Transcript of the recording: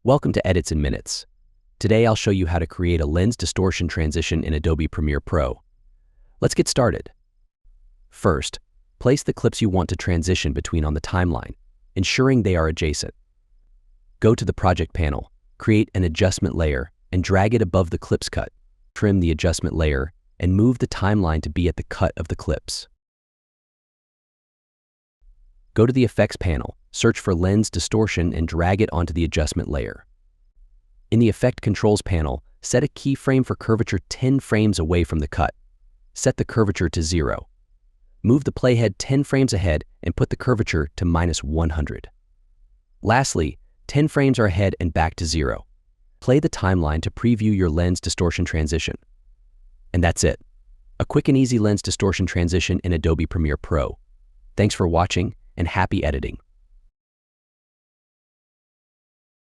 Welcome to Edits in Minutes. Today I'll show you how to create a lens distortion transition in Adobe Premiere Pro. Let's get started. First, place the clips you want to transition between on the timeline, ensuring they are adjacent. Go to the Project panel, create an adjustment layer, and drag it above the clips cut. Trim the adjustment layer and move the timeline to be at the cut of the clips. Go to the Effects panel, search for Lens Distortion and drag it onto the adjustment layer. In the Effect Controls panel, set a keyframe for curvature 10 frames away from the cut. Set the curvature to 0. Move the playhead 10 frames ahead and put the curvature to -100. Lastly, 10 frames are ahead and back to 0. Play the timeline to preview your lens distortion transition. And that's it. A quick and easy lens distortion transition in Adobe Premiere Pro. Thanks for watching and happy editing.